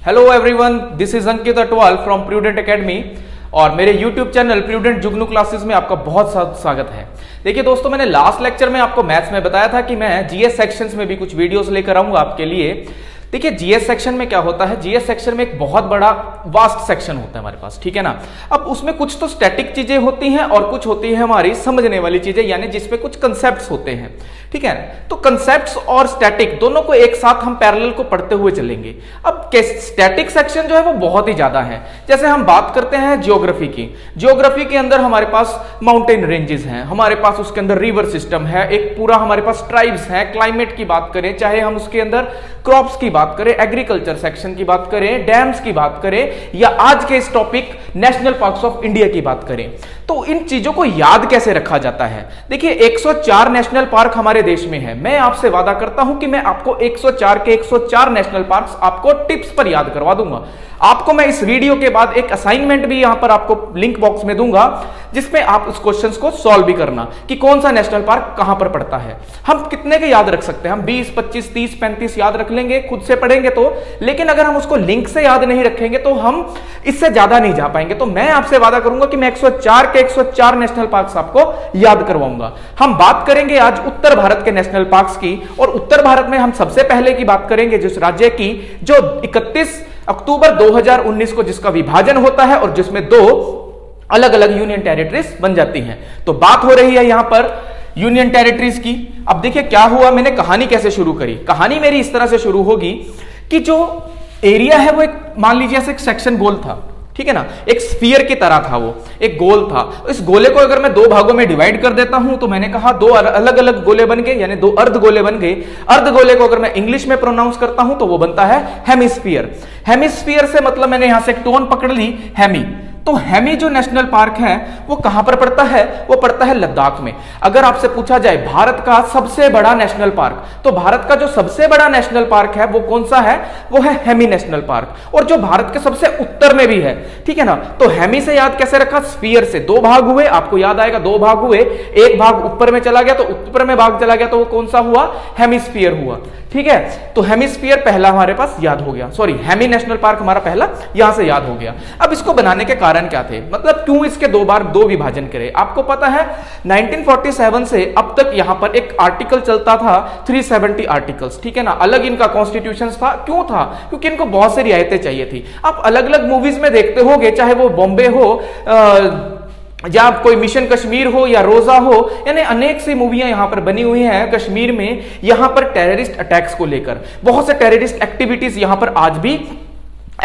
Hello everyone, this is Ankit Atwal from prudent academy और मेरे YouTube channel prudent जुगनू classes में आपका बहुत स्वागत है। देखिए दोस्तों, मैंने लास्ट लेक्चर में आपको मैथ्स में बताया था कि मैं जीएस सेक्शंस में भी कुछ वीडियोस लेकर आऊंगा आपके लिए। देखिए जीएस सेक्शन में क्या होता है, जीएस सेक्शन में एक बहुत बड़ा वास्ट सेक्शन होता है हमारे पास, ठीक है ना। अब उसमें कुछ तो स्टैटिक चीजें होती हैं और कुछ होती है हमारी समझने वाली चीजें, यानी जिसपे कुछ कंसेप्ट्स होते हैं, ठीक है। तो कंसेप्ट्स और स्टैटिक दोनों को एक साथ हम पैरेलल को पढ़ते हुए चलेंगे। अब स्टैटिक सेक्शन जो है वो बहुत ही ज्यादा है। जैसे हम बात करते हैं ज्योग्राफी की, ज्योग्राफी के अंदर हमारे पास माउंटेन रेंजेस हैं, हमारे पास उसके अंदर रिवर सिस्टम है, एक पूरा हमारे पास ट्राइब्स हैं। क्लाइमेट की बात करें, चाहे हम उसके अंदर क्रॉप्स की बात करें, एग्रीकल्चर सेक्शन की बात करें, डैम्स की बात करें, या आज के इस topic national parks of India की बात करें, तो इन चीजों को याद कैसे रखा जाता है। देखिए 104 नेशनल पार्क हमारे देश में है। मैं आपसे वादा करता हूं कि मैं आपको 104 के 104 नेशनल पार्क्स आपको टिप्स पर याद करवा दूंगा। आपको मैं इस वीडियो के बाद एक असाइनमेंट भी यहां पर आपको लिंक बॉक्स में दूंगा, जिसमें आप उस क्वेश्चंस को सॉल्व भी करना कि कौन सा नेशनल पार्क कहां पर पड़ता है। हम कितने के याद रख सकते हैं, हम 20, 25, 30, 35 याद रख लेंगे खुद से पढ़ेंगे तो, लेकिन अगर हम उसको लिंक से याद नहीं रखेंगे तो हम इससे ज्यादा नहीं जा पाएंगे। तो मैं आपसे वादा करूंगा कि मैं 104 के 104 नेशनल पार्क्स आपको याद करवाऊंगा। हम बात करेंगे आज उत्तर भारत के नेशनल पार्क्स की, और उत्तर भारत में हम सबसे पहले की बात करेंगे जिस राज्य की जो 31 अक्टूबर 2019 को जिसका विभाजन होता है और जिसमें 2 अलग अलग यूनियन टेरिटरीज बन जाती हैं। तो बात हो रही है यहां पर यूनियन टेरिटरीज की। अब देखिए क्या हुआ, मैंने कहानी कैसे शुरू करी। कहानी मेरी इस तरह से शुरू होगी कि जो एरिया है वो एक, मान लीजिए ऐसे एक सेक्शन गोल था, ठीक है ना, एक स्फीयर की तरह था, वो एक गोल था। इस गोले को अगर मैं 2 भागों में डिवाइड कर देता हूं तो मैंने कहा 2 अलग अलग गोले बन गए, यानी 2 अर्ध गोले बन गए। अर्ध गोले को अगर मैं इंग्लिश में प्रोनाउंस करता हूं तो वो बनता है हेमिस्फीयर। हेमिस्फीयर से मतलब मैंने यहां से एक टोन पकड़ ली, हेमी। तो हेमी जो नेशनल पार्क है वो कहां पर पड़ता है, वो पड़ता है लद्दाख में। अगर आपसे पूछा जाए भारत का सबसे बड़ा नेशनल पार्क, तो भारत का जो सबसे बड़ा नेशनल पार्क है वो कौन सा है, वो है हेमी नेशनल पार्क, और जो भारत के सबसे उत्तर में भी है, ठीक है ना। तो हेमी से याद कैसे रखा, स्फीयर से 2 भाग हुए, आपको याद आएगा 2 भाग हुए, एक भाग ऊपर में चला गया तो ऊपर में भाग चला गया तो वो कौन सा हुआ, हेमिस्फीयर हुआ, ठीक है। तो हेमिस्फीयर पहला हमारे पास याद हो गया, सॉरी हेमी नेशनल पार्क हमारा पहला यहां से याद हो गया। अब इसको बनाने के कारण क्या थे, मतलब क्यों इसके 2 बार 2 विभाजन करे। आपको पता है 1947 से अब तक यहां पर एक आर्टिकल चलता था, 370 आर्टिकल्स, ठीक है ना। अलग इनका कॉन्स्टिट्यूशन था, क्यों था, क्योंकि इनको बहुत सी रियायतें चाहिए थी। आप अलग अलग मूवीज में देखते होंगे, चाहे वो बॉम्बे हो या कोई मिशन कश्मीर हो या रोजा हो, यानी अनेक सी मूवियां यहां पर बनी हुई हैं कश्मीर में, यहां पर टेररिस्ट अटैक्स को लेकर बहुत से टेररिस्ट एक्टिविटीज यहां पर आज भी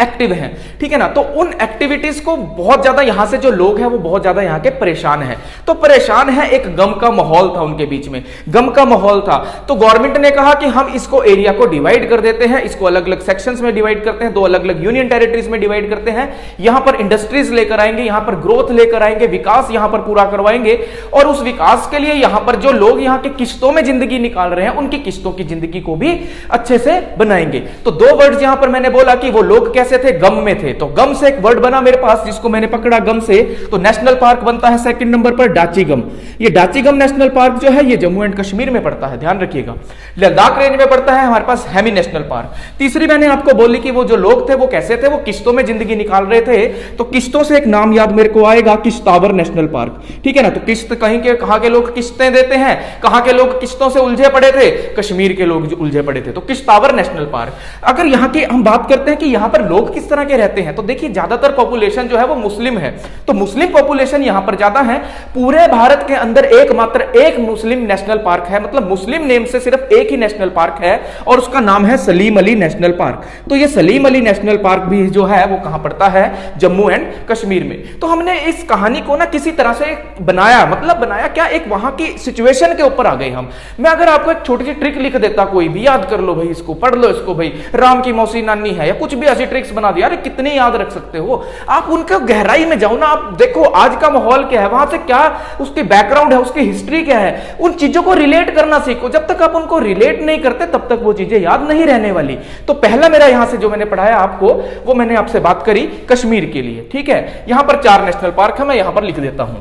एक्टिव हैं, ठीक है ना। तो उन एक्टिविटीज को बहुत ज्यादा यहां से जो लोग हैं वो बहुत ज्यादा यहां के परेशान हैं। तो परेशान है, एक गम का माहौल था उनके बीच में, गम का माहौल था। तो गवर्नमेंट ने कहा कि हम इसको एरिया को डिवाइड कर देते हैं, इसको अलग अलग सेक्शंस में डिवाइड करते हैं, 2 अलग अलग यूनियन टेरिटरीज में डिवाइड करते हैं। यहां पर इंडस्ट्रीज लेकर आएंगे, यहां पर ग्रोथ लेकर आएंगे, विकास यहां पर पूरा करवाएंगे, और उस विकास के लिए यहां पर जो लोग यहां के किश्तों में जिंदगी निकाल रहे हैं उनकी किश्तों की जिंदगी को भी अच्छे से बनाएंगे। तो 2 वर्ड्स यहां पर मैंने बोला कि वो लोग कैसे थे, गम में थे। तो गम से एक वर्ड बना मेरे पास जिसको मैंने पकड़ा गम से, तो नेशनल पार्क बनता है सेकंड नंबर पर डाचीगम। ये डाचीगम नेशनल पार्क जो है ये जम्मू एंड कश्मीर में पड़ता है, ध्यान रखिएगा। लद्दाख रेंज में पड़ता है हमारे पास हेमी नेशनल पार्क। तीसरी मैंने आपको बोली कि वो जो लोग थे वो कैसे थे, वो किश्तों में जिंदगी निकाल रहे थे। तो किश्तों से एक नाम याद मेरे को आएगा, किश्तावर नेशनल पार्क, ठीक है ना। तो किश्त कहीं के, कहां के लोग किश्तें देते हैं, कहां के लोग किश्तों से उलझे पड़े थे, कश्मीर के लोग उलझे पड़े थे। तो किश्तावर नेशनल पार्क। अगर यहां की हम बात करते हैं कि यहां पर लोग किस तरह के रहते हैं, तो देखिए ज्यादातर पॉपुलेशन जो है वो मुस्लिम है। तो मुस्लिम पॉपुलेशन यहां पर ज्यादा है। पूरे भारत के अंदर एकमात्र एक मुस्लिम नेशनल पार्क है, मतलब मुस्लिम नेम से सिर्फ एक ही नेशनल पार्क है और उसका नाम है सलीम अली नेशनल पार्क। तो ये सलीम अली नेशनल पार्क भी जो है वो कहां पड़ता है, जम्मू एंड कश्मीर में। तो हमने इस कहानी को ना किसी तरह से बनाया, मतलब बनाया क्या, एक वहां की सिचुएशन के ऊपर आ गए हम। मैं अगर आपको एक छोटी सी ट्रिक लिख देता, कोई भी याद कर लो भाई, इसको पढ़ लो, इसको भाई राम की मौसी नानी है या कुछ भी ऐसी ट्रिक्स बना दिया, अरे कितने याद रख सकते हो आप। उनके गहराई में जाओ ना, आप देखो आज का माहौल क्या है, वहां से क्या उसकी बैकग्राउंड है, उसकी हिस्ट्री क्या है, उन चीजों को रिलेट करना सीखो। जब तक आप उनको रिलेट नहीं करते तब तक वो चीजें याद नहीं रहने वाली। तो पहला मेरा यहां से जो मैंने पढ़ाया आपको, वो मैंने आपसे बात करी कश्मीर के लिए, ठीक है। यहां पर 4 नेशनल पार्क है, मैं यहां पर लिख देता हूं।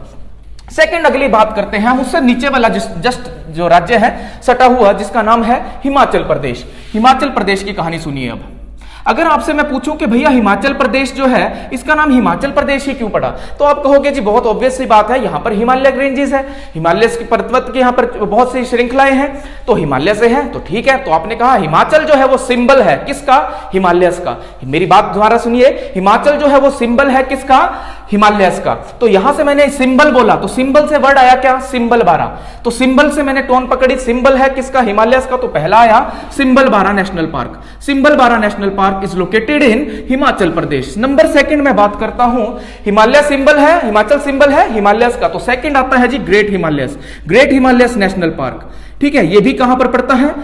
सेकंड अगली बात करते हैं हम उससे नीचे वाला जस्ट जो राज्य है सटा हुआ, जिसका नाम है हिमाचल प्रदेश। हिमाचल प्रदेश की कहानी सुनिए। अब अगर आपसे मैं पूछूं कि भैया हिमाचल प्रदेश जो है इसका नाम हिमाचल प्रदेश ही क्यों पड़ा, तो आप कहोगे जी बहुत ऑब्वियस सी बात है, यहाँ पर हिमालय रेंजेस है, हिमालय की पर्वत के यहाँ पर बहुत सी श्रृंखलाएं हैं, तो हिमालय से है तो ठीक है। तो आपने कहा हिमाचल जो है वो सिंबल है किसका, हिमालय का। मेरी बात दोबारा सुनिए, हिमाचल जो है वो सिंबल है किसका, हिमालय का। तो यहां से मैंने सिंबल बोला तो सिंबल से वर्ड आया क्या, सिंबल 12। तो सिंबल से मैंने टोन पकड़ी, सिंबल है किसका, हिमालय का। तो पहला आया symbol 12 national park. Symbol 12 national park is located in Himachal Pradesh. Number second में बात करता हूं, हिमालय सिंबल है, हिमाचल सिंबल है हिमालय का, तो सेकंड आता है जी great Himalayas, great Himalayas national park. ठीक है, ये भी कहां पर पड़ता है,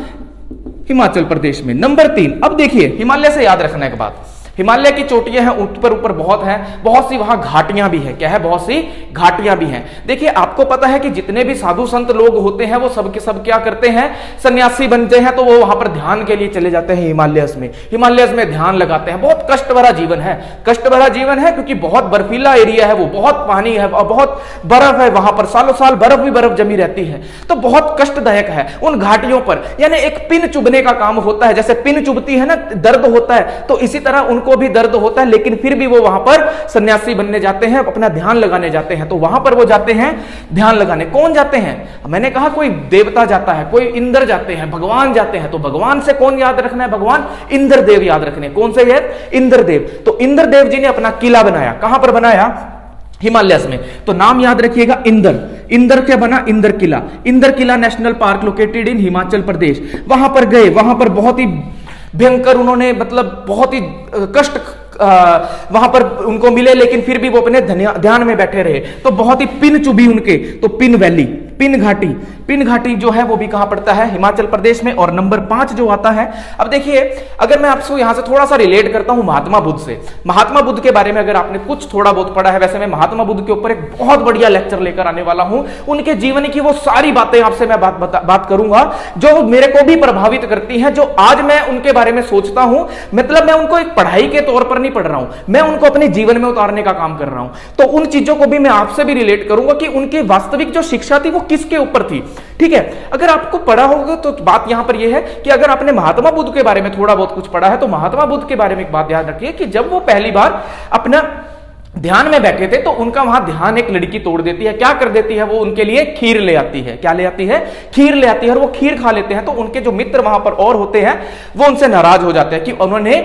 हिमाचल प्रदेश में। नंबर 3, अब देखिए हिमालय से याद रखने के बाद, हिमालय की चोटियां हैं ऊपर ऊपर बहुत हैं, बहुत सी वहां घाटियां भी हैं। क्या है, बहुत सी घाटियां भी हैं। देखिए आपको पता है कि जितने भी साधु संत लोग होते हैं वो सब के सब क्या करते हैं, सन्यासी बनते हैं, तो वो वहां पर ध्यान के लिए चले जाते हैं हिमालयस में, हिमालयस में ध्यान लगाते हैं। बहुत कष्ट भरा जीवन है, कष्ट भरा जीवन है क्योंकि बहुत बर्फीला एरिया है, वो बहुत पानी है और बहुत बर्फ है, वहां पर सालों साल बर्फ भी बर्फ जमी रहती है, तो बहुत कष्टदायक है उन घाटियों पर। यानी एक पिन चुभने का काम होता है, जैसे पिन चुभती है ना, दर्द होता है, तो इसी तरह को भी दर्द होता है, लेकिन फिर भी वो वहां पर सन्यासी बनने जाते हैं, अपना ध्यान लगाने जाते हैं। तो वहां पर वो जाते हैं ध्यान लगाने। कौन जाते हैं, मैंने कहा कोई देवता जाता है, कोई इंद्र जाते हैं, भगवान जाते हैं। तो भगवान से कौन याद रखना है, भगवान इंद्रदेव याद रखने। कौन से है, इंद्रदेव। तो इंद्रदेव जी ने अपना किला बनाया, कहां पर बनाया, हिमालयस में। तो नाम याद रखिएगा इंद्र। इंद्र क्या बना, Indra Kila. Indra Kila national park located in Himachal Pradesh. वहां पर गए, वहां पर बहुत ही भयंकर उन्होंने मतलब बहुत ही कष्ट वहां पर उनको मिले, लेकिन फिर भी वो अपने ध्यान में बैठे रहे। तो बहुत ही पिन चुभी उनके, तो पिन वैली, पिन घाटी, पिन घाटी जो है वो भी कहां पड़ता है, हिमाचल प्रदेश में। और नंबर 5 जो आता है, अब देखिए अगर मैं आपसे यहां से थोड़ा सा रिलेट करता हूं महात्मा बुद्ध से। महात्मा बुद्ध के बारे में अगर आपने कुछ थोड़ा बहुत पढ़ा है, वैसे मैं महात्मा बुद्ध के ऊपर एक बहुत बढ़िया लेक्चर लेकर आने वाला हूं। उनके जीवन की वो सारी बातें आपसे मैं बात करूंगा जो मेरे को भी प्रभावित करती हैं, जो आज मैं उनके बारे में सोचता हूं। मतलब मैं उनको एक पढ़ाई के तौर पर नहीं पढ़ रहा हूं, मैं उनको अपने जीवन में उतारने का काम कर रहा हूं। तो उन चीजों को भी मैं आपसे भी रिलेट करूंगा कि उनकी वास्तविक जो शिक्षा थी वो किसके ऊपर थी। ठीक है, अगर आपको पढ़ा होगा तो बात यहां पर यह है कि अगर आपने महात्मा बुद्ध के बारे में थोड़ा बहुत कुछ पढ़ा है, तो महात्मा बुद्ध के बारे में एक बात याद रखिए कि जब वो पहली बार अपना ध्यान में बैठे थे तो उनका वहां ध्यान एक लड़की तोड़ देती है। क्या कर देती है, वो उनके लिए खीर ले आती है। क्या ले आती है, खीर ले आती है, और वो खीर खा लेते हैं। तो उनके जो मित्र वहां पर और होते हैं वो उनसे नाराज हो जाते हैं कि उन्होंने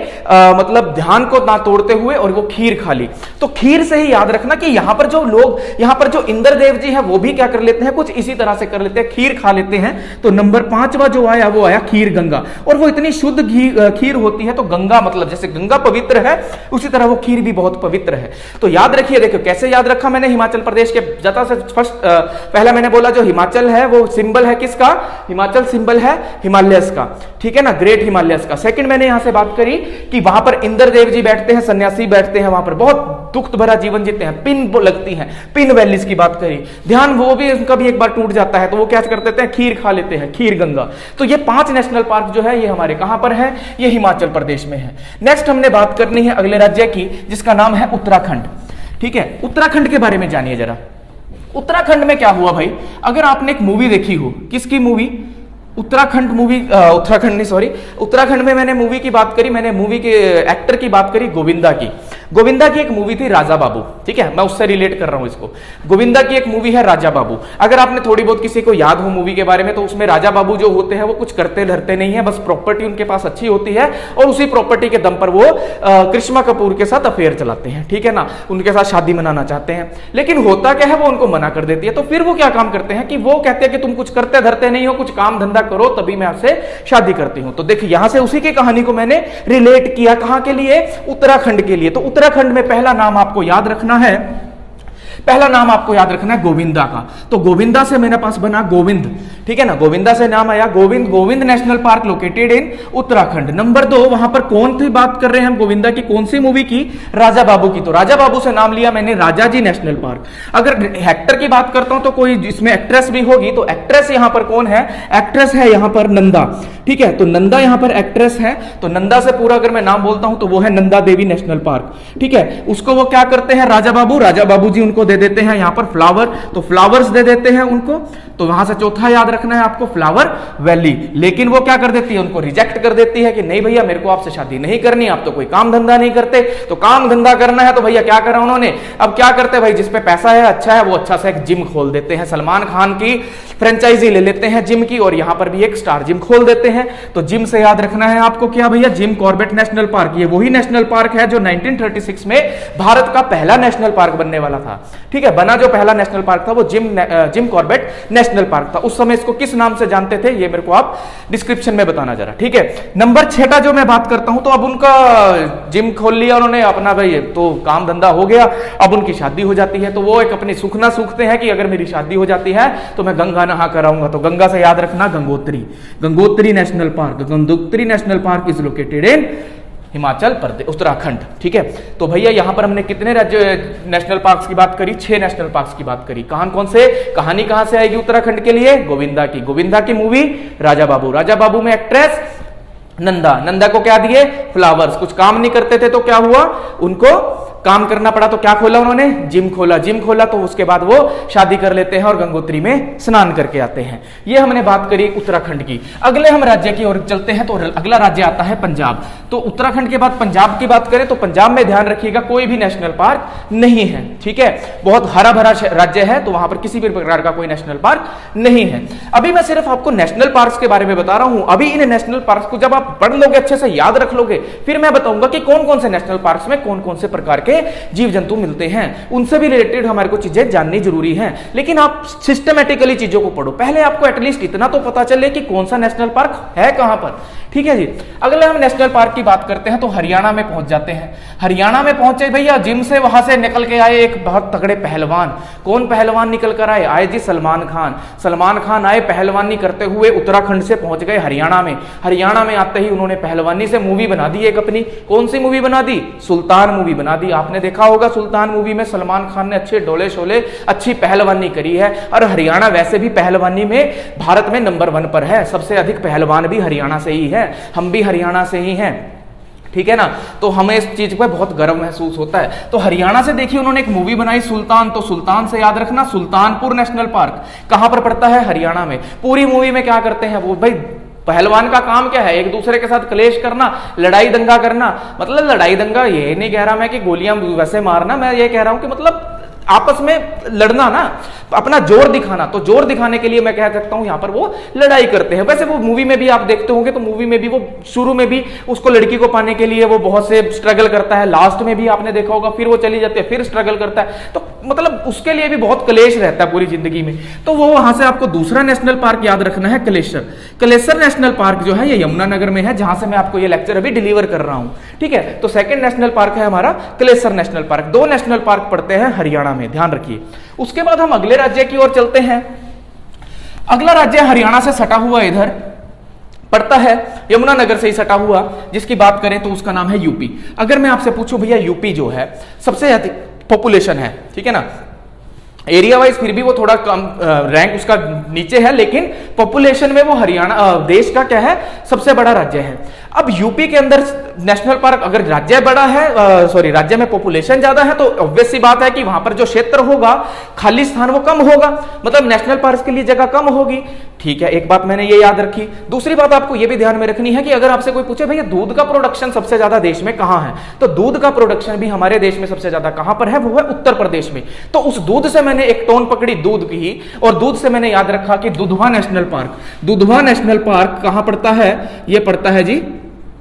मतलब ध्यान को ना तोड़ते हुए और वो खीर खा ली। तो खीर से ही याद रखना कि यहां पर जो लोग, यहां पर जो इंद्रदेव जी है वो भी क्या कर लेते हैं, कुछ इसी तरह से कर लेते हैं, खीर खा लेते हैं। तो नंबर 5वां जो आया वो आया खीर गंगा। और वो इतनी शुद्ध खीर होती है, तो गंगा मतलब जैसे गंगा पवित्र है उसी तरह वो खीर भी बहुत पवित्र है। तो याद रखिए, देखो कैसे याद रखा मैंने, हिमाचल प्रदेश के जता से फर्स्ट पहला मैंने बोला जो हिमाचल है वो सिंबल है किसका, हिमाचल सिंबल है हिमालयस का। ठीक है ना, ग्रेट हिमालयस का। सेकंड मैंने यहां से बात करी कि वहां पर इंद्रदेव जी बैठते हैं, सन्यासी बैठते हैं, वहां पर बहुत दुख भरा जीवन जीते हैं, पिन लगती है, पिन वैलीज की बात करी, ध्यान वो भी उनका भी एक बार टूट जाता है, तो वो क्या कर देते हैं, खीर खा लेते हैं, खीर गंगा। तो ये 5 नेशनल पार्क जो है ये हमारे कहां पर है, ये हिमाचल प्रदेश में है। नेक्स्ट हमने बात करनी है अगले राज्य की, जिसका नाम है उत्तराखंड। ठीक है, उत्तराखंड के बारे में जानिए जरा। उत्तराखंड में क्या हुआ भाई, अगर आपने एक मूवी देखी हो, किसकी मूवी, उत्तराखंड मूवी, उत्तराखंड नहीं सॉरी, उत्तराखंड में मैंने मूवी की बात करी, मैंने मूवी के एक्टर की बात करी गोविंदा की। गोविंदा की एक मूवी थी राजा बाबू। ठीक है, मैं उससे रिलेट कर रहा हूं इसको। गोविंदा की एक मूवी है राजा बाबू। अगर आपने थोड़ी बहुत किसी को याद हो मूवी के बारे में, तो उसमें राजा बाबू जो होते हैं वो कुछ करते धरते नहीं है, बस प्रॉपर्टी उनके पास अच्छी होती है और उसी प्रॉपर्टी के दम पर वो करिश्मा कपूर के साथ अफेयर चलाते हैं। ठीक है ना, उनके साथ शादी मनाना चाहते हैं, लेकिन होता क्या है वो उनको मना कर देती है। तो फिर वो क्या काम करते हैं कि वो कहते हैं कि तुम कुछ करते धरते नहीं हो, कुछ काम धंधा करो तभी मैं आपसे शादी करती हूं। तो देखिए यहां से उसी की कहानी को मैंने रिलेट किया, कहां के लिए, उत्तराखंड के लिए। तो उत्तराखंड में पहला नाम आपको याद रखना है, पहला नाम आपको याद रखना है गोविंदा का। तो गोविंदा से मेरे पास बना गोविंद। ठीक है ना, गोविंदा से नाम आया Govind. Govind national park located इन उत्तराखंड। नंबर 2, वहां पर कौन सी बात कर रहे हैं हम, गोविंदा की कौन सी मूवी की, राजा बाबू की। तो राजा बाबू से नाम लिया मैंने राजा जी नेशनल पार्क। अगर एक्टर की बात करता हूं तो कोई इसमें एक्ट्रेस भी होगी, तो एक्ट्रेस यहां पर कौन है, एक्ट्रेस है यहां पर नंदा। ठीक है, तो नंदा यहां पर एक्ट्रेस है। तो नंदा से पूरा अगर मैं नाम बोलता हूं तो वो है नंदा देवी नेशनल पार्क। ठीक है, उसको वो क्या करते हैं, राजा बाबू जी उनको दे देते हैं यहाँ पर फ्लावर, तो फ्लावर्स दे देते हैं उनको। तो वहां से चौथा याद रखना है आपको फ्लावर वैली। लेकिन वो क्या कर देती है, उनको रिजेक्ट कर देती है कि नहीं भैया मेरे को आपसे शादी नहीं करनी, आप तो कोई काम धंधा नहीं करते, तो काम धंधा करना है तो भैया क्या करा उन्होंने, अब क्या करते भाई, जिसपे पैसा है अच्छा है वो अच्छा सा एक जिम खोल देते हैं, सलमान खान की फ्रेंचाइजी ले लेते हैं जिम की, और यहां पर भी एक स्टार जिम खोल देते हैं। तो जिम से याद रखना है आपको क्या भैया, जिम कॉर्बेट नेशनल पार्क। ये वही नेशनल पार्क है जो 1936 में भारत का पहला नेशनल पार्क बनने वाला था। ठीक है, बना जो पहला नेशनल पार्क था वो जिम कॉर्बेट नेशनल पार्क था। उस समय इसको किस नाम से जानते थे ये मेरे को आप डिस्क्रिप्शन में बताना जरा। ठीक है, नंबर 6 का जो मैं बात करता हूं, तो अब उनका जिम खोल लिया उन्होंने अपना, भाई तो काम धंधा हो गया, अब उनकी शादी हो जाती है। तो वो एक अपनी सुखना सूखते हैं कि अगर मेरी शादी हो जाती है तो मैं गंगा नहा कर आऊंगा। तो गंगा से याद रखना Gangotri national park. Gangotri national park is located in Himachal Pradesh, Uttarakhand. ठीक है, तो भैया यहां पर हमने कितने राज्य नेशनल पार्क्स की बात करी, 6 नेशनल पार्क्स की बात करी। कौन से, कहानी कहां से आएगी उत्तराखंड के लिए, गोविंदा की मूवी राजा बाबू में एक्ट्रेस नंदा को क्या दिए, फ्लावर्स। कुछ काम नहीं करते थे तो क्या हुआ, उनको काम करना पड़ा, तो क्या खोला उन्होंने, जिम खोला। तो उसके बाद वो शादी कर लेते हैं और गंगोत्री में स्नान करके आते हैं। ये हमने बात करी उत्तराखंड की। अगले हम राज्य की ओर चलते हैं, तो अगला राज्य आता है पंजाब। तो उत्तराखंड के बाद पंजाब की बात करें तो पंजाब में ध्यान रखिएगा कोई भी नेशनल पार्क नहीं है। ठीक है, बहुत हरा भरा राज्य है, तो वहां पर किसी भी प्रकार का कोई नेशनल पार्क नहीं है। अभी मैं सिर्फ आपको नेशनल पार्क के बारे में बता रहा हूं। अभी इन नेशनल पार्क को जब आप पढ़ लोगे, अच्छे से याद रख लोगे, फिर मैं बताऊंगा कि कौन कौन से नेशनल पार्क में कौन कौन से प्रकार के जीव जंतु मिलते हैं, उनसे भी रिलेटेड हमारे को चीजें जाननी जरूरी है। लेकिन आप सिस्टमैटिकली चीजों को पढ़ो, पहले आपको एटलीस्ट इतना तो पता चले कि कौन सा नेशनल पार्क है कहां पर। ठीक है जी, अगले हम नेशनल पार्क की बात करते हैं तो हरियाणा में पहुंच जाते हैं। हरियाणा में पहुंचे भैया, जिम से वहां से निकल के आए एक बहुत तगड़े पहलवान। कौन पहलवान निकल कर आए जी, सलमान खान आए पहलवानी करते हुए, उत्तराखंड से पहुंच गए हरियाणा में। हरियाणा में आते ही उन्होंने पहलवानी से मूवी बना दी एक अपनी। कौन सी मूवी बना दी, सुल्तान मूवी बना दी। आपने देखा होगा सुल्तान मूवी में सलमान खान ने अच्छे डोले शोले अच्छी पहलवानी करी है। और हरियाणा वैसे भी पहलवानी में भारत में नंबर 1 पर है, सबसे अधिक पहलवान भी हरियाणा से ही है, हम भी हरियाणा से ही हैं। ठीक है ना, तो हमें इस चीज पर बहुत गर्व महसूस होता है। तो हरियाणा से देखिए उन्होंने एक मूवी बनाई सुल्तान। तो सुल्तान से याद रखना सुल्तानपुर नेशनल पार्क कहां पर पड़ता है, हरियाणा में। पूरी मूवी में क्या करते हैं वो, भाई पहलवान का काम क्या है, एक दूसरे के साथ क्लेश करना, लड़ाई दंगा करना। मतलब लड़ाई दंगा ये नहीं कह रहा मैं कि गोलियां वैसे मारना, मैं ये कह रहा हूं कि मतलब आपस में लड़ना ना, अपना जोर दिखाना। तो जोर दिखाने के लिए मैं कह सकता हूं यहां पर वो लड़ाई करते हैं। वैसे वो मूवी में भी आप देखते होंगे तो मूवी में भी वो शुरू में भी उसको लड़की को पाने के लिए वो बहुत से स्ट्रगल करता है, लास्ट में भी आपने देखा होगा, फिर वो चली जाती है, फिर स्ट्रगल करता है। तो मतलब उसके लिए भी बहुत क्लेश रहता है पूरी जिंदगी में। तो वो वहां से आपको दूसरा नेशनल पार्क याद रखना है, कलेसर नेशनल पार्क जो है ये यमुनानगर में है, जहां से मैं आपको ये लेक्चर अभी डिलीवर कर रहा हूं। ठीक है, तो सेकंड नेशनल पार्क है हमारा Kalesar national park. 2 national park पड़ते हैं हरियाणा में, ध्यान रखिए। उसके बाद हम अगले राज्य की ओर चलते हैं। अगला राज्य हरियाणा से सटा हुआ इधर पड़ता है, यमुनानगर से ही सटा हुआ, जिसकी बात करें तो उसका नाम है यूपी। अगर मैं आपसे पूछूं भैया यूपी जो है सबसे अधिक पॉपुलेशन है, ठीक है ना, एरिया वाइज फिर भी वो थोड़ा कम रैंक उसका नीचे है, लेकिन पॉपुलेशन में वो हरियाणा देश का क्या है, सबसे बड़ा राज्य है। अब यूपी के अंदर नेशनल पार्क, अगर राज्य बड़ा है, सॉरी राज्य में पॉपुलेशन ज्यादा है, तो ऑब्वियस सी बात है कि वहां पर जो क्षेत्र होगा, खाली स्थान वो कम होगा, मतलब नेशनल पार्क के लिए जगह कम होगी। ठीक है, एक बात मैंने ये याद रखी। दूसरी बात आपको ये भी ध्यान में रखनी है कि अगर आपसे कोई पूछे भैया दूध का प्रोडक्शन सबसे ज्यादा देश में कहां है, तो दूध का प्रोडक्शन भी हमारे देश में सबसे ज्यादा कहां पर है, वो है उत्तर प्रदेश में। तो उस दूध से मैंने एक टोन पकड़ी दूध की, और दूध से मैंने याद रखा कि Dudhwa national park. Dudhwa national park कहां पड़ता है, यह पड़ता है जी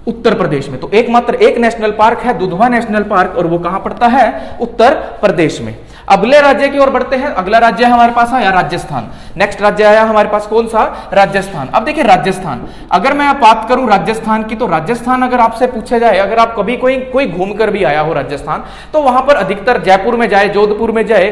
उत्तर प्रदेश में। तो एकमात्र एक नेशनल पार्क है दुधवा नेशनल पार्क, और वो कहां पड़ता है, उत्तर प्रदेश में। अगले राज्य की ओर बढ़ते हैं। अगला राज्य हमारे पास आया राजस्थान। नेक्स्ट राज्य आया हमारे पास कौन सा, राजस्थान। अब देखिए राजस्थान, अगर मैं बात करूं राजस्थान की, तो राजस्थान अगर आपसे पूछा जाए, अगर आप कभी कोई घूम कर भी आया हो राजस्थान, तो वहां पर अधिकतर जयपुर में जाए, जोधपुर में जाए,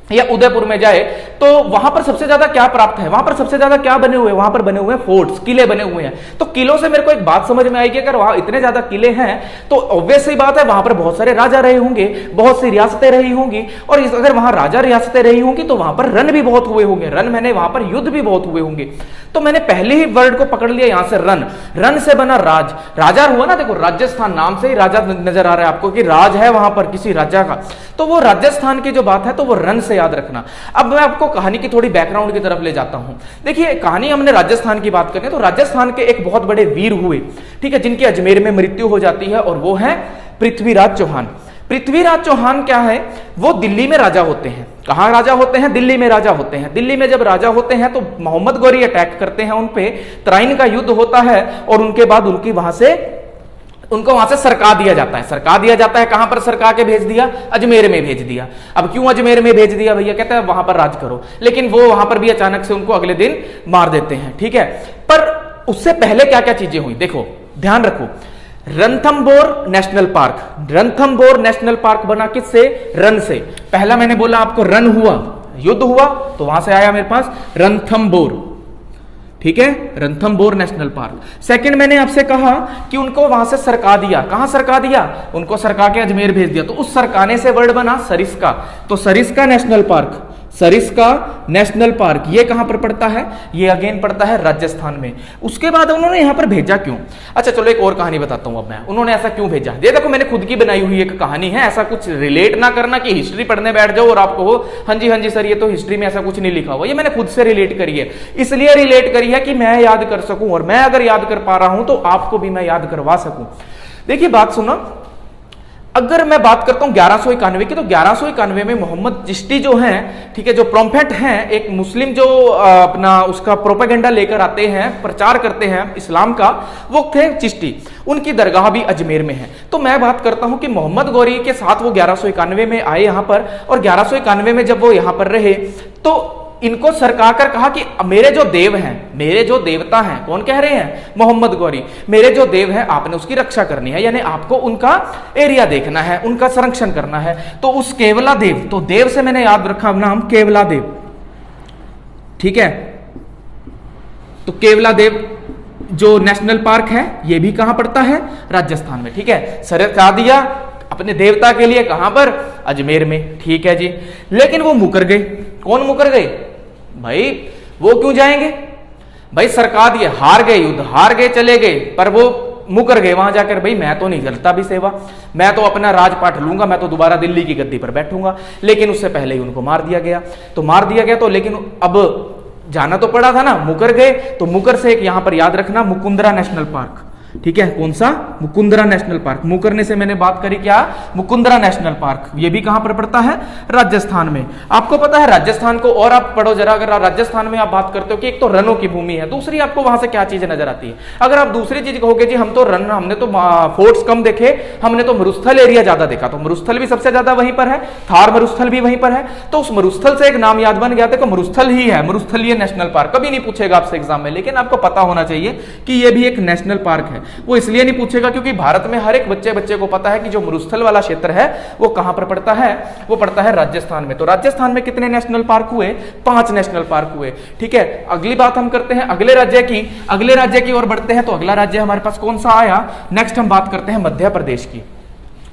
या उदयपुर में जाए तो वहां पर सबसे ज्यादा क्या प्राप्त है, वहां पर सबसे ज्यादा क्या बने हुए, वहां पर बने हुए फोर्ट्स, किले बने हुए हैं। तो किलों से मेरे को एक बात समझ में आएगी, अगर वहां इतने ज्यादा किले हैं तो ऑब्वियस सी बात है वहां पर बहुत सारे राजा रहे होंगे, बहुत सी रियासतें रही होंगी, और अगर वहां राजा रियासतें रही होंगी तो वहां पर रन भी बहुत हुए होंगे, रन मैंने वहां पर युद्ध भी बहुत हुए होंगे। तो मैंने पहले ही वर्ड को पकड़ लिया यहां से रन, रन से बना राज, राजा हुआ ना, देखो राजस्थान नाम से ही राजा नजर आ रहा है आपको कि राज है वहां पर किसी राजा का, तो वो राजस्थान की जो बात है तो वो रन से याद रखना। अब मैं आपको कहानी की थोड़ी बैकग्राउंड की तरफ ले जाता हूं। देखिए कहानी हमने राजस्थान की बात करें तो राजस्थान के एक बहुत बड़े वीर हुए, ठीक है, जिनकी अजमेर में मृत्यु हो जाती है, और वो है पृथ्वीराज चौहान। पृथ्वीराज चौहान क्या है, वो दिल्ली में राजा होते हैं। कहां राजा होते हैं? दिल्ली में राजा होते हैं। दिल्ली में जब राजा होते हैं तो मोहम्मद गौरी अटैक करते हैं उन पे, तराइन का युद्ध होता है, और उनके बाद उनको वहां से सरका दिया जाता है। सरका दिया जाता है, कहां पर सरका के भेज दिया? अजमेर में भेज दिया। अब क्यों अजमेर में भेज दिया भैया? कहते हैं वहां पर राज करो, लेकिन वो वहां पर भी अचानक से उनको अगले दिन मार देते हैं, ठीक है। पर उससे पहले क्या क्या चीजें हुई देखो, ध्यान रखो। Ranthambore national park, Ranthambore national park बना किससे? रन से। पहला मैंने बोला आपको रन हुआ, युद्ध हुआ, तो वहां से आया मेरे पास रणथंबोर, ठीक है, रणथंबोर नेशनल पार्क। सेकंड मैंने आपसे कहा कि उनको वहां से सरका दिया। कहां सरका दिया? उनको सरका के अजमेर भेज दिया, तो उस सरकाने से वर्ड बना सरिस्का। तो Sariska national park, Sariska national park ये कहां पर पड़ता है? ये अगेन पड़ता है राजस्थान में। उसके बाद उन्होंने यहां पर भेजा क्यों? अच्छा चलो एक और कहानी बताता हूं अब मैं, उन्होंने ऐसा क्यों भेजा। ये देखो मैंने खुद की बनाई हुई एक कहानी है, ऐसा कुछ रिलेट ना करना कि हिस्ट्री पढ़ने बैठ जाओ और आपको हो हाँ जी सर ये तो हिस्ट्री में ऐसा कुछ नहीं लिखा हुआ। ये मैंने खुद से रिलेट करी है, इसलिए रिलेट करी है कि मैं याद कर सकूं, और मैं अगर याद कर पा रहा हूं तो आपको भी मैं याद करवा सकूं। देखिए बात सुनो, अगर मैं बात करता हूं 1191 की, तो 1191 में मोहम्मद चिश्ती जो हैं, ठीक है, जो प्रॉम्फेट हैं, एक मुस्लिम जो अपना उसका प्रोपेगेंडा लेकर आते हैं, प्रचार करते हैं इस्लाम का, वो थे चिश्ती। उनकी दरगाह भी अजमेर में है। तो मैं बात करता हूं कि मोहम्मद गौरी के साथ वो 1191 में आए यहां पर, और 1191 में जब वो यहां पर रहे तो इनको सरकाकर कहा कि मेरे जो देव हैं, मेरे जो देवता हैं, कौन कह रहे हैं? मोहम्मद गौरी, मेरे जो देव हैं आपने उसकी रक्षा करनी है, यानी आपको उनका एरिया देखना है, उनका संरक्षण करना है। तो उस केवला देव, तो देव से मैंने याद रखा नाम केवला देव, ठीक है। तो केवला देव जो नेशनल पार्क है ये भी कहां पड़ता है? राजस्थान में, ठीक है। सरका दिया अपने देवता के लिए, कहां पर? अजमेर में, ठीक है जी। लेकिन वो मुकर गए। कौन मुकर गए भाई? वो क्यों जाएंगे भाई? सरका दिए, हार गए, युद्ध हार गए, चले गए, पर वो मुकर गए वहां जाकर, भाई मैं तो नहीं करता भी सेवा, मैं तो अपना राजपाट लूंगा, मैं तो दोबारा दिल्ली की गद्दी पर बैठूंगा। लेकिन उससे पहले ही उनको मार दिया गया। तो मार दिया गया तो लेकिन अब जाना तो पड़ा था ना, मुकर गए। तो मुकर से एक यहां पर याद रखना मुकुंदरा नेशनल पार्क, ठीक है। कौन सा? Mukundra national park. मुकरने से मैंने बात करी क्या? Mukundra national park. ये भी कहां पर पड़ता है? राजस्थान में। आपको पता है राजस्थान को, और आप पढ़ो जरा, अगर राजस्थान में आप बात करते हो कि एक तो रनों की भूमि है, दूसरी आपको वहां से क्या चीजें नजर आती है? अगर आप दूसरी चीज कहोगे जी हम तो रन, हमने तो फोर्ट्स कम देखे, हमने तो मरुस्थल एरिया ज्यादा देखा, तो मरुस्थल भी सबसे ज्यादा वहीं पर है, थार मरुस्थल भी वहीं पर है। तो उस मरुस्थल से एक नाम याद बन गया, देखो मरुस्थल ही है, मरुस्थलीय नेशनल पार्क। कभी नहीं पूछेगा आपसे एग्जाम में, लेकिन आपको पता होना चाहिए कि यह भी एक नेशनल पार्क है। वो इसलिए नहीं पूछेगा क्योंकि भारत में हर एक बच्चे को पता है कि जो मरुस्थल वाला क्षेत्र है वो कहां पर पड़ता है? वो पड़ता है राजस्थान में। तो राजस्थान में कितने नेशनल पार्क हुए? 5 नेशनल पार्क हुए, ठीक है। अगली बात हम करते हैं अगले राज्य की, अगले राज्य की ओर बढ़ते हैं। तो अगला राज्य हमारे पास कौन सा आया? नेक्स्ट हम बात करते हैं मध्य प्रदेश की।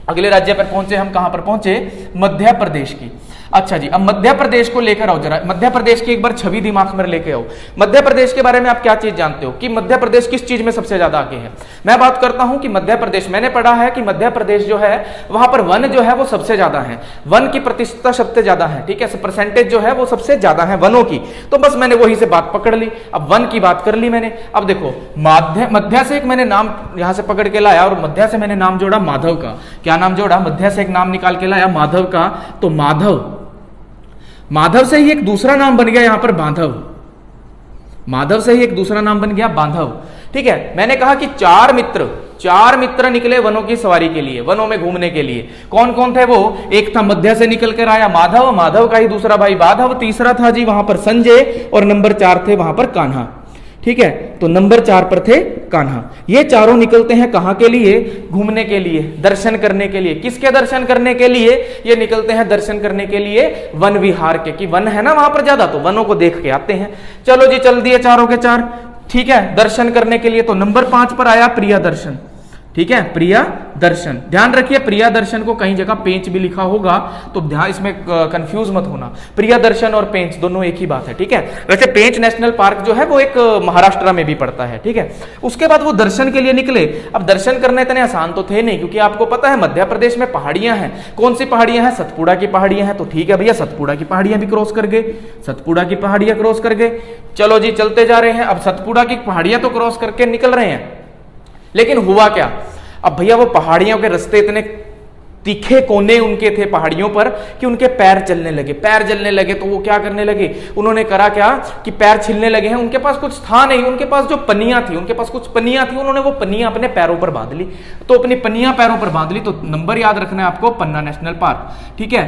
अगले राज्य पर पहुंचे हम, कहां पर पहुंचे? मध्य प्रदेश की। अच्छा जी, अब मध्य प्रदेश को लेकर आओ जरा, मध्य प्रदेश की एक बार छवि दिमाग में लेके आओ। मध्य प्रदेश के बारे में आप क्या चीज जानते हो कि मध्य प्रदेश किस चीज में सबसे ज्यादा आगे है? मैं बात करता हूं कि मध्य प्रदेश, मैंने पढ़ा है कि मध्य प्रदेश जो है वहां पर वन जो है वो सबसे ज्यादा है, वन की प्रतिशतता सबसे ज्यादा है, ठीक है, परसेंटेज जो है वो सबसे ज्यादा है वनों की। तो बस मैंने वही से बात पकड़ ली, अब वन की बात कर ली मैंने। अब देखो मध्य से एक मैंने नाम यहां से पकड़ के लाया, और मध्य से मैंने नाम जोड़ा माधव का। क्या नाम जोड़ा? मध्य से एक नाम निकाल के लाया माधव का। तो माधव से ही एक दूसरा नाम बन गया यहां पर बांधव, माधव से ही एक दूसरा नाम बन गया बांधव, ठीक है। मैंने कहा कि चार मित्र निकले वनों की सवारी के लिए, वनों में घूमने के लिए। कौन कौन थे वो? एक था मध्य से निकल कर आया माधव का ही दूसरा भाई बांधव, तीसरा था जी वहां पर संजय, और नंबर 4 थे वहां पर कान्हा, ठीक है। तो नंबर 4 पर थे कान्हा। ये चारों निकलते हैं कहां के लिए? घूमने के लिए, दर्शन करने के लिए। किसके दर्शन करने के लिए? ये निकलते हैं दर्शन करने के लिए वन विहार के, कि वन है ना वहां पर ज्यादा, तो वनों को देख के आते हैं। चलो जी, चल दिए चारों के चार, ठीक है, दर्शन करने के लिए। तो नंबर 5 पर आया प्रिया दर्शन, ठीक है, प्रिया दर्शन। ध्यान रखिए, प्रिया दर्शन को कहीं जगह पेंच भी लिखा होगा, तो ध्यान इसमें कंफ्यूज मत होना। प्रिया दर्शन और पेंच दोनों एक ही बात है, ठीक है। वैसे पेंच नेशनल पार्क जो है वो एक महाराष्ट्र में भी पड़ता है, ठीक है। उसके बाद वो दर्शन के लिए निकले। अब दर्शन करने इतने आसान तो थे नहीं, क्योंकि आपको पता है मध्य प्रदेश में पहाड़ियां हैं। कौन सी पहाड़ियां हैं? सतपुड़ा की पहाड़ियां हैं। तो ठीक है भैया, सतपुड़ा की पहाड़ियां भी क्रॉस कर गए, सतपुड़ा की पहाड़ियां क्रॉस कर गए। चलो जी, चलते जा रहे हैं। अब सतपुड़ा की पहाड़ियां तो क्रॉस करके निकल रहे हैं, लेकिन हुआ क्या? अब भैया वो पहाड़ियों के रास्ते इतने तीखे कोने उनके थे पहाड़ियों पर कि उनके पैर जलने लगे। पैर जलने लगे तो वो क्या करने लगे? उन्होंने करा क्या कि पैर छिलने लगे हैं। उनके पास कुछ था नहीं, उनके पास जो पनियां थी, उनके पास कुछ पनियां थी, उन्होंने वो पनियां अपने पैरों पर बांध ली। तो अपनी पनियां पैरों पर बांध ली। तो नंबर याद रखना है आपको, पन्ना नेशनल पार्क, ठीक है।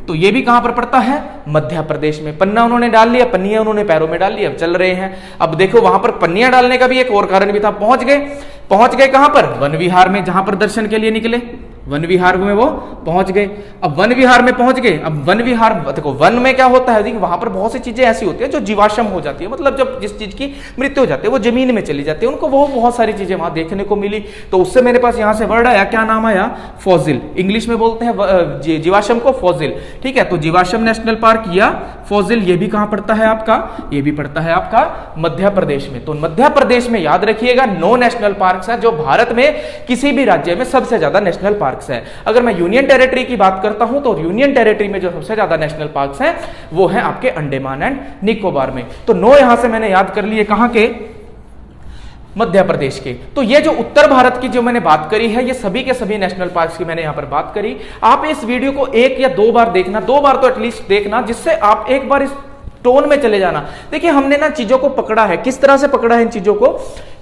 तो ये भी कहां पर पड़ता है? मध्य प्रदेश में। पन्ना उन्होंने डाल लिया, पनिया उन्होंने पैरों में डाल लिया, अब चल रहे हैं। अब देखो वहां पर पन्नियां डालने का भी एक और कारण भी था। पहुंच गए कहां पर? वन विहार में, जहां पर दर्शन के लिए निकले। वन विहार में वो पहुंच गए। अब वन विहार में पहुंच गए। अब वन विहार, देखो वन में क्या होता है, देखिए वहां पर बहुत सी चीजें ऐसी होती है जो जीवाश्म हो जाती है, मतलब जब जिस चीज की मृत्यु हो जाती है वो जमीन में चली जाती है, उनको वो बहुत सारी चीजें वहां देखने को मिली। तो उससे मेरे पास यहां से वर्ड आया, क्या नाम आया? फॉसिल। इंग्लिश में बोलते हैं जीवाश्म को फॉसिल, ठीक है। तो जीवाश्म नेशनल पार्क या फॉसिल, ये भी कहां पड़ता है आपका? ये भी पड़ता है आपका मध्य प्रदेश में। तो मध्य प्रदेश में याद रखिएगा 9 नेशनल पार्क है, जो भारत में किसी भी राज्य में सबसे ज्यादा नेशनल पार्क है। अगर मैं यूनियन टेरिटरी की बात करता हूं तो यूनियन टेरिटरी में जो सबसे ज्यादा नेशनल पार्क्स हैं वो है आपके अंडमान एंड निकोबार में। तो 9 यहां से मैंने याद कर लिए, कहां के? मध्य प्रदेश के। तो ये जो उत्तर भारत की जो मैंने बात करी है, ये सभी के सभी नेशनल पार्क्स की मैंने यहां पर बात करी। आप इस वीडियो को 1 या 2 बार देखना, 2 बार तो एटलीस्ट देखना, जिससे आप एक बार इस टोन में चले जाना। देखिए हमने ना चीजों को पकड़ा है, किस तरह से पकड़ा है इन चीजों को,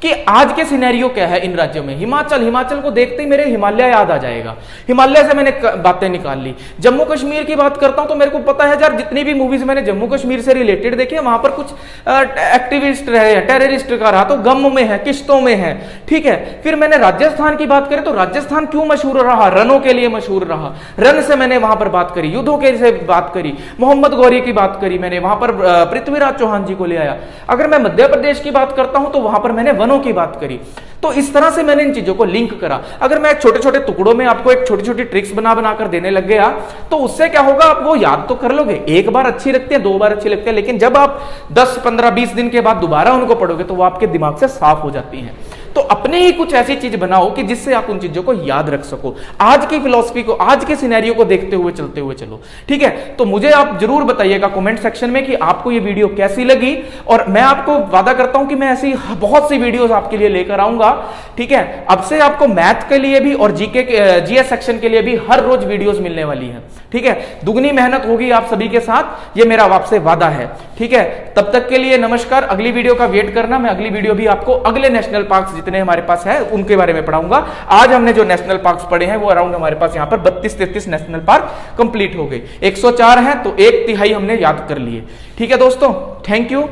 कि आज के सिनेरियो क्या है इन राज्यों में। हिमाचल को देखते ही मेरे हिमालय याद आ जाएगा, हिमालय से मैंने बातें निकाल ली। जम्मू कश्मीर की बात करता हूं तो मेरे को पता है यार, जितनी भी मूवीज मैंने जम्मू कश्मीर से रिलेटेड देखी है, वहां पर कुछ एक्टिविस्ट रहे, टेररिस्ट का रहा, तो गम में है, किश्तों में है, ठीक है। फिर मैंने राजस्थान की बात करी तो राजस्थान क्यों मशहूर रहा? रनों के लिए मशहूर रहा, रन से मैंने वहां पर बात करी, युद्धों के से बात करी, मोहम्मद गौरी की बात करी मैंने, वहां पर पृथ्वीराज चौहान जी को ले आया। अगर मैं मध्य प्रदेश की बात करता हूं तो वहां पर मैंने वनों की बात करी। तो इस तरह से मैंने इन चीजों को लिंक करा। अगर मैं छोटे छोटे टुकड़ों में आपको एक छोटी छोटी ट्रिक्स बना बनाकर देने लग गया तो उससे क्या होगा, आप वो याद तो कर लोगे, एक बार अच्छी लगती है, 2 बार अच्छी लगती है, लेकिन जब आप 10, 15, 20 दिन के बाद दोबारा उनको पढ़ोगे तो वो आपके दिमाग से साफ हो जाती हैं। तो अपने ही कुछ ऐसी चीज बनाओ कि जिससे आप उन चीजों को याद रख सको। आज की फिलॉसफी को, आज के सिनेरियो को देखते हुए चलते हुए चलो, ठीक है। तो मुझे आप जरूर बताइएगा कमेंट सेक्शन में कि आपको ये वीडियो कैसी लगी, और मैं आपको वादा करता हूं कि मैं ऐसी बहुत सी वीडियोस आपके लिए लेकर आऊंगा, ठीक है। अब से आपको मैथ के लिए भी और जीएस सेक्शन के लिए भी हर रोज वीडियोस मिलने वाली है, ठीक है। दुगनी मेहनत होगी आप सभी के साथ, ये मेरा आपसे वादा है, ठीक है। तब तक के लिए नमस्कार। अगली वीडियो का वेट करना, मैं अगली वीडियो भी आपको अगले नेशनल पार्क जितने हमारे पास है उनके बारे में पढ़ाऊंगा। आज हमने जो नेशनल पार्क्स पढ़े हैं वो अराउंड हमारे पास यहां पर 32-33 नेशनल पार्क कंप्लीट हो गए। 104 है तो 1/3 हमने याद कर लिए, ठीक है दोस्तों। थैंक यू,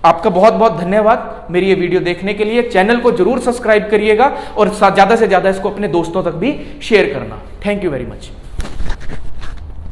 आपका बहुत बहुत धन्यवाद मेरी ये वीडियो देखने के लिए। चैनल को जरूर सब्सक्राइब करिएगा और ज्यादा से ज्यादा इसको अपने दोस्तों तक भी शेयर करना। Thank you very much.